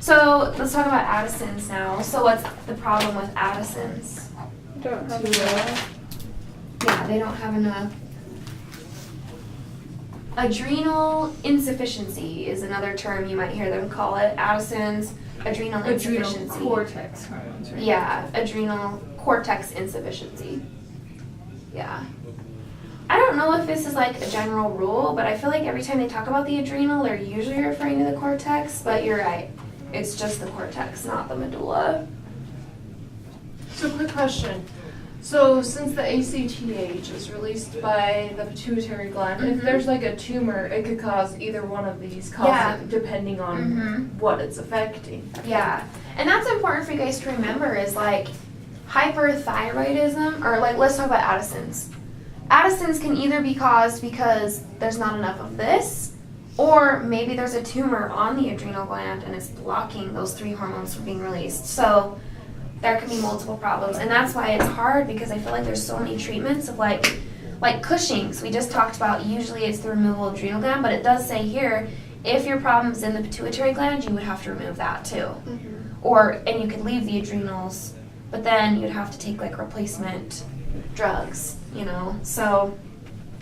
So let's talk about Addison's now. So what's the problem with Addison's? Don't have enough. Yeah, they don't have enough. Adrenal insufficiency is another term you might hear them call it. Addison's adrenal insufficiency. Adrenal cortex hormones, right? Yeah, adrenal cortex insufficiency. Yeah. I don't know if this is like a general rule, but I feel like every time they talk about the adrenal, they're usually referring to the cortex, but you're right. It's just the cortex, not the medulla. So quick question. So since the ACTH is released by the pituitary gland, if there's like a tumor, it could cause either one of these, depending on what it's affecting. Yeah, and that's important for you guys to remember is like hyperthyroidism, or like let's talk about Addison's. Addison's can either be caused because there's not enough of this, or maybe there's a tumor on the adrenal gland and it's blocking those 3 hormones from being released. So there can be multiple problems, and that's why it's hard because I feel like there's so many treatments of like Cushing's we just talked about. Usually it's the removal of adrenal gland, but it does say here if your problem's in the pituitary gland, you would have to remove that too. And you could leave the adrenals, but then you'd have to take like replacement drugs, you know. So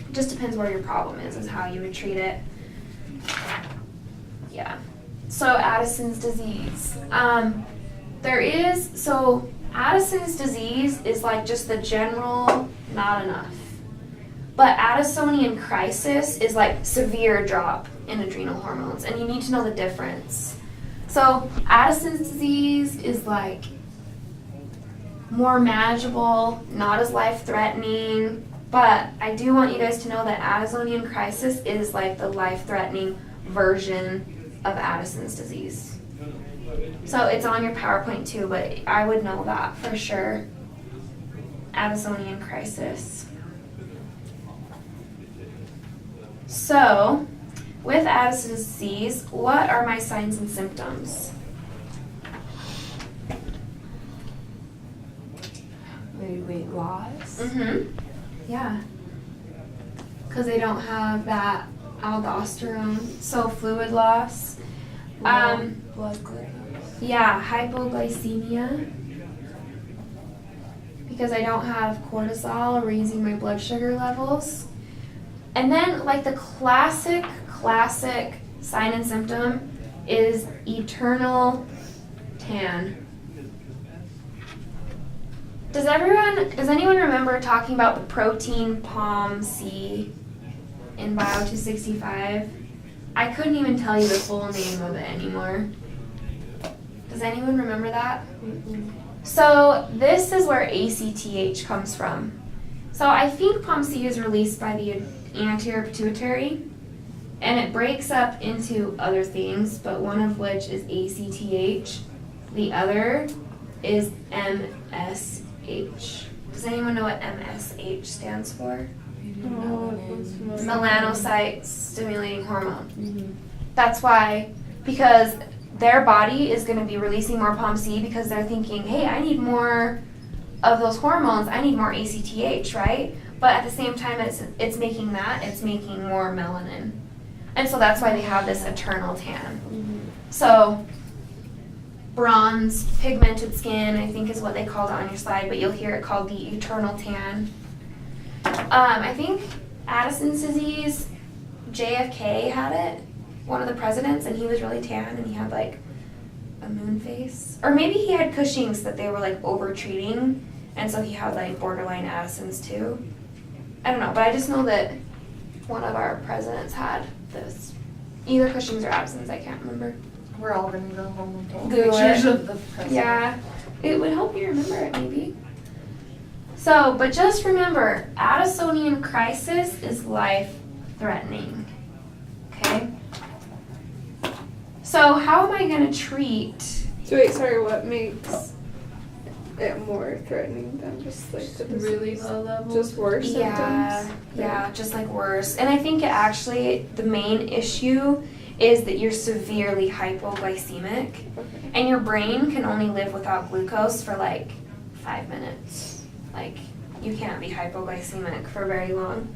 it just depends where your problem is how you would treat it. Yeah. So Addison's disease. Addison's disease is like just the general not enough. But Addisonian crisis is like severe drop in adrenal hormones, and you need to know the difference. So Addison's disease is like more manageable, not as life-threatening, but I do want you guys to know that Addisonian crisis is like the life-threatening version of Addison's disease. So it's on your PowerPoint too, but I would know that for sure. Addisonian crisis. So, with Addison's disease, what are my signs and symptoms? Weight loss. Yeah. Because they don't have that aldosterone, so fluid loss. Blood glucose. Yeah, hypoglycemia. Because I don't have cortisol raising my blood sugar levels. And then like the classic sign and symptom is eternal tan. Does anyone remember talking about the protein POMC in Bio 265? I couldn't even tell you the full name of it anymore. Does anyone remember that? So this is where ACTH comes from. So I think POMC is released by the anterior pituitary, and it breaks up into other things, but one of which is ACTH. The other is MSH. Does anyone know what MSH stands for? Melanocyte stimulating hormone. That's why, because their body is going to be releasing more POMC because they're thinking, hey, I need more of those hormones, I need more ACTH, right? But at the same time, it's making more melanin. And so that's why they have this eternal tan. So bronze, pigmented skin, I think is what they called it on your slide, but you'll hear it called the eternal tan. I think Addison's disease, JFK had it, one of the presidents, and he was really tan and he had like a moon face. Or maybe he had Cushing's that they were like over treating, and so he had like borderline Addison's too. I don't know, but I just know that one of our presidents had this. Either Cushing's or Addison's, I can't remember. We're all going to go home and take Google pictures it. of the president. Yeah, it would help you remember it maybe. So, but just remember, Addisonian crisis is life-threatening, okay? So how am I going to treat... So wait, sorry, what makes it more threatening than just like the disease? Really low level. Just worse symptoms? Yeah, just like worse. And I think the main issue is that you're severely hypoglycemic, and your brain can only live without glucose for like 5 minutes. Like, you can't be hypoglycemic for very long.